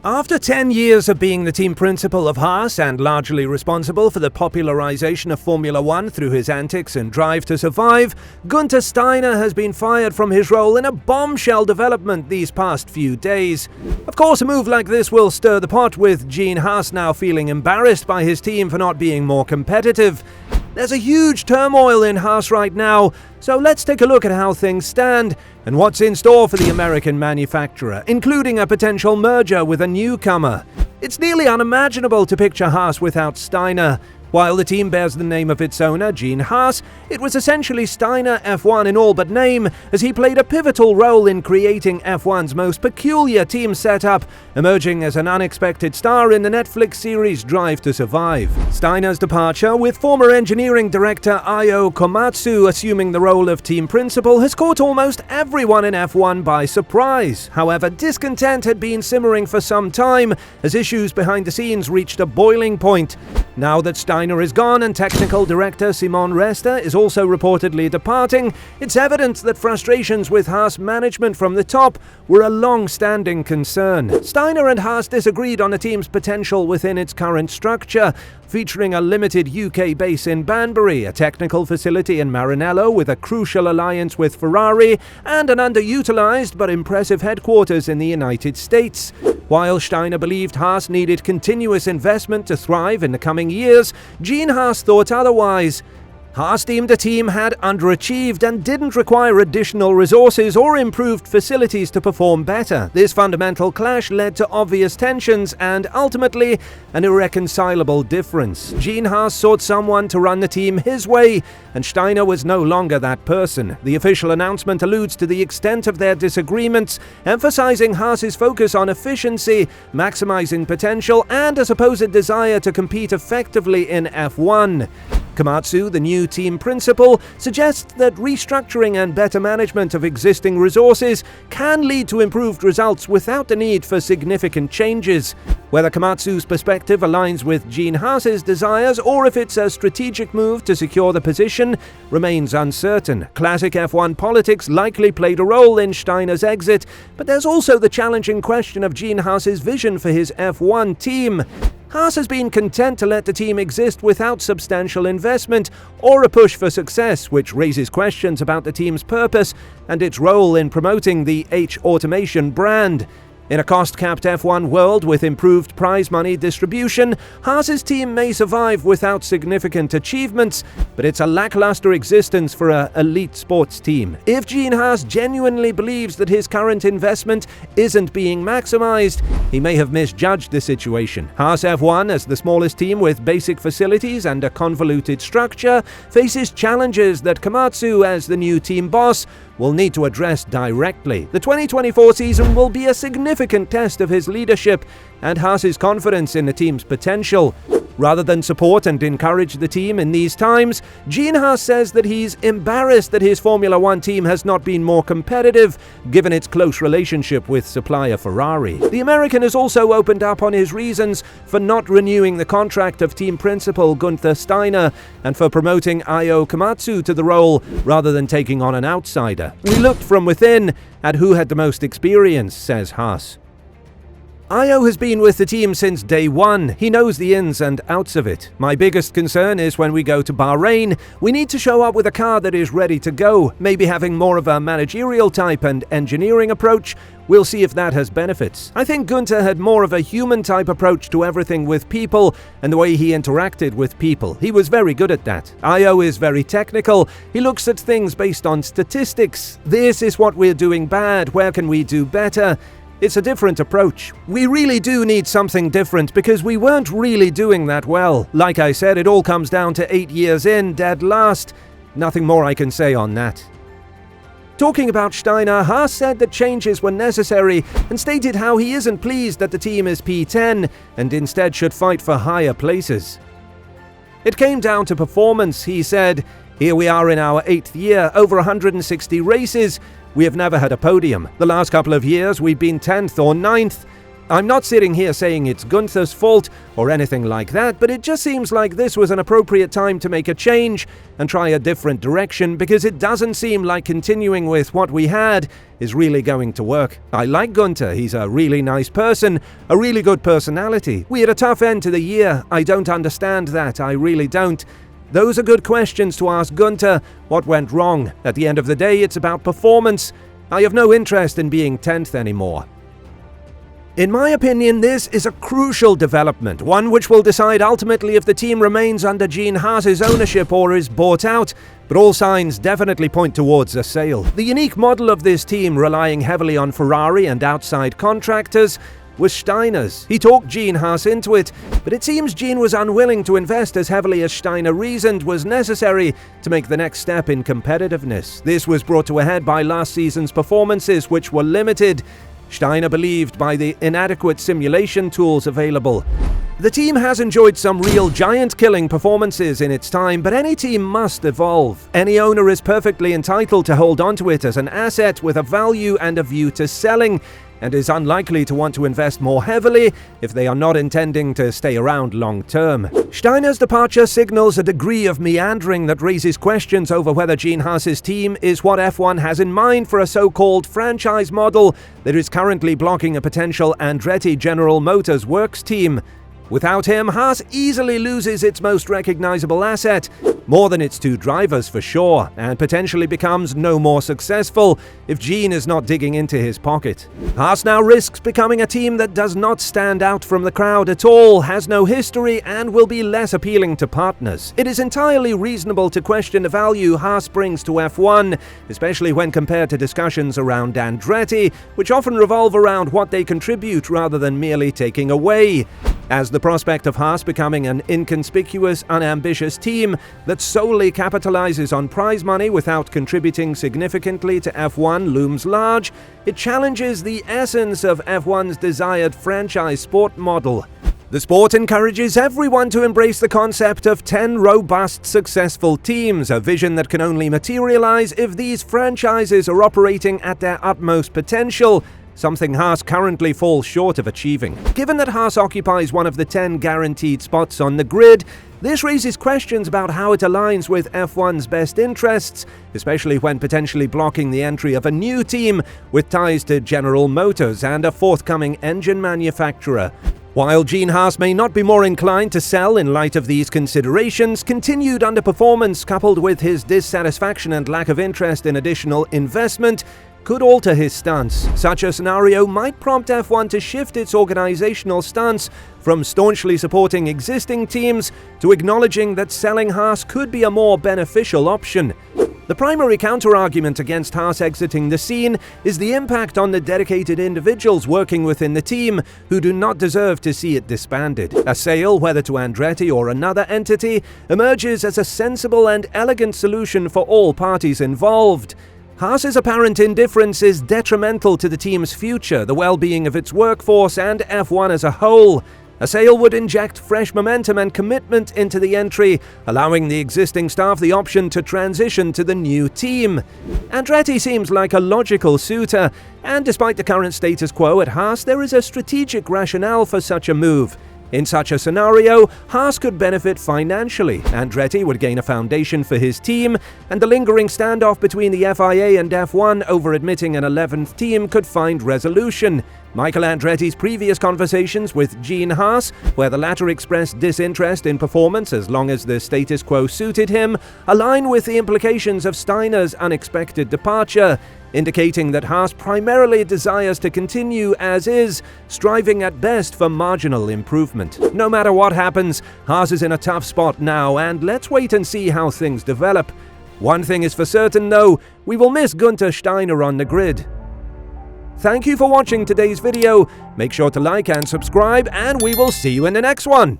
After 10 years of being the team principal of Haas and largely responsible for the popularization of Formula One through his antics and drive to survive, Guenther Steiner has been fired from his role in a bombshell development these past few days. Of course, a move like this will stir the pot, with Gene Haas now feeling embarrassed by his team for not being more competitive. There's a huge turmoil in Haas right now, so let's take a look at how things stand and what's in store for the American manufacturer, including a potential merger with a newcomer. It's nearly unimaginable to picture Haas without Steiner. While the team bears the name of its owner, Gene Haas, it was essentially Steiner F1 in all but name, as he played a pivotal role in creating F1's most peculiar team setup, emerging as an unexpected star in the Netflix series Drive to Survive. Steiner's departure, with former engineering director Io Komatsu assuming the role of team principal, has caught almost everyone in F1 by surprise. However, discontent had been simmering for some time, as issues behind the scenes reached a boiling point. Now that Steiner is gone and technical director Simon Resta is also reportedly departing, it's evident that frustrations with Haas management from the top were a long-standing concern. Steiner and Haas disagreed on the team's potential within its current structure, featuring a limited UK base in Banbury, a technical facility in Maranello with a crucial alliance with Ferrari, and an underutilized but impressive headquarters in the United States. While Steiner believed Haas needed continuous investment to thrive in the coming years, Gene Haas thought otherwise. Haas deemed the team had underachieved and didn't require additional resources or improved facilities to perform better. This fundamental clash led to obvious tensions and, ultimately, an irreconcilable difference. Gene Haas sought someone to run the team his way, and Steiner was no longer that person. The official announcement alludes to the extent of their disagreements, emphasizing Haas's focus on efficiency, maximizing potential, and a supposed desire to compete effectively in F1. Komatsu, the new team principal, suggests that restructuring and better management of existing resources can lead to improved results without the need for significant changes. Whether Komatsu's perspective aligns with Gene Haas's desires or if it's a strategic move to secure the position remains uncertain. Classic F1 politics likely played a role in Steiner's exit, but there's also the challenging question of Gene Haas's vision for his F1 team. Haas has been content to let the team exist without substantial investment or a push for success, which raises questions about the team's purpose and its role in promoting the H-Automation brand. In a cost-capped F1 world with improved prize money distribution, Haas's team may survive without significant achievements, but it's a lackluster existence for an elite sports team. If Gene Haas genuinely believes that his current investment isn't being maximized, he may have misjudged the situation. Haas F1, as the smallest team with basic facilities and a convoluted structure, faces challenges that Komatsu, as the new team boss, will need to address directly. The 2024 season will be a significant test of his leadership and Haas's confidence in the team's potential. Rather than support and encourage the team in these times, Gene Haas says that he's embarrassed that his Formula One team has not been more competitive, given its close relationship with supplier Ferrari. The American has also opened up on his reasons for not renewing the contract of team principal Guenther Steiner and for promoting Io Komatsu to the role rather than taking on an outsider. We looked from within at who had the most experience, says Haas. Io has been with the team since day one. He knows the ins and outs of it. My biggest concern is when we go to Bahrain, we need to show up with a car that is ready to go, maybe having more of a managerial type and engineering approach. We'll see if that has benefits. I think Gunther had more of a human-type approach to everything with people and the way he interacted with people. He was very good at that. Io is very technical. He looks at things based on statistics. This is what we're doing bad. Where can we do better? It's a different approach. We really do need something different because we weren't really doing that well. Like I said, it all comes down to 8 years in, dead last. Nothing more I can say on that. Talking about Steiner, Haas said that changes were necessary and stated how he isn't pleased that the team is P10 and instead should fight for higher places. It came down to performance, he said. Here we are in our 8th year, over 160 races. We have never had a podium. The last couple of years we've been 10th or 9th. I'm not sitting here saying it's Gunther's fault or anything like that, but it just seems like this was an appropriate time to make a change and try a different direction, because it doesn't seem like continuing with what we had is really going to work. I like Gunther, he's a really nice person, a really good personality. We had a tough end to the year, I don't understand that, I really don't. Those are good questions to ask Gunther. What went wrong? At the end of the day, it's about performance. I have no interest in being 10th anymore. In my opinion, this is a crucial development, one which will decide ultimately if the team remains under Gene Haas's ownership or is bought out, but all signs definitely point towards a sale. The unique model of this team, relying heavily on Ferrari and outside contractors, was Steiner's. He talked Gene Haas into it, but it seems Gene was unwilling to invest as heavily as Steiner reasoned was necessary to make the next step in competitiveness. This was brought to a head by last season's performances, which were limited. Steiner believed by the inadequate simulation tools available. The team has enjoyed some real giant-killing performances in its time, but any team must evolve. Any owner is perfectly entitled to hold onto it as an asset with a value and a view to selling, and is unlikely to want to invest more heavily if they are not intending to stay around long term. Steiner's departure signals a degree of meandering that raises questions over whether Gene Haas's team is what F1 has in mind for a so-called franchise model that is currently blocking a potential Andretti General Motors Works team. Without him, Haas easily loses its most recognizable asset, more than its two drivers for sure, and potentially becomes no more successful if Gene is not digging into his pocket. Haas now risks becoming a team that does not stand out from the crowd at all, has no history, and will be less appealing to partners. It is entirely reasonable to question the value Haas brings to F1, especially when compared to discussions around Andretti, which often revolve around what they contribute rather than merely taking away. As the prospect of Haas becoming an inconspicuous, unambitious team that solely capitalizes on prize money without contributing significantly to F1 looms large, it challenges the essence of F1's desired franchise sport model. The sport encourages everyone to embrace the concept of 10 robust, successful teams, a vision that can only materialize if these franchises are operating at their utmost potential, something Haas currently falls short of achieving. Given that Haas occupies one of the 10 guaranteed spots on the grid, this raises questions about how it aligns with F1's best interests, especially when potentially blocking the entry of a new team with ties to General Motors and a forthcoming engine manufacturer. While Gene Haas may not be more inclined to sell in light of these considerations, continued underperformance coupled with his dissatisfaction and lack of interest in additional investment could alter his stance. Such a scenario might prompt F1 to shift its organizational stance from staunchly supporting existing teams to acknowledging that selling Haas could be a more beneficial option. The primary counter-argument against Haas exiting the scene is the impact on the dedicated individuals working within the team who do not deserve to see it disbanded. A sale, whether to Andretti or another entity, emerges as a sensible and elegant solution for all parties involved. Haas's apparent indifference is detrimental to the team's future, the well-being of its workforce, and F1 as a whole. A sale would inject fresh momentum and commitment into the entry, allowing the existing staff the option to transition to the new team. Andretti seems like a logical suitor, and despite the current status quo at Haas, there is a strategic rationale for such a move. In such a scenario, Haas could benefit financially, Andretti would gain a foundation for his team, and the lingering standoff between the FIA and F1 over admitting an 11th team could find resolution. Michael Andretti's previous conversations with Gene Haas, where the latter expressed disinterest in performance as long as the status quo suited him, align with the implications of Steiner's unexpected departure, indicating that Haas primarily desires to continue as is, striving at best for marginal improvement. No matter what happens, Haas is in a tough spot now, and let's wait and see how things develop. One thing is for certain though, we will miss Guenther Steiner on the grid. Thank you for watching today's video. Make sure to like and subscribe, and we will see you in the next one.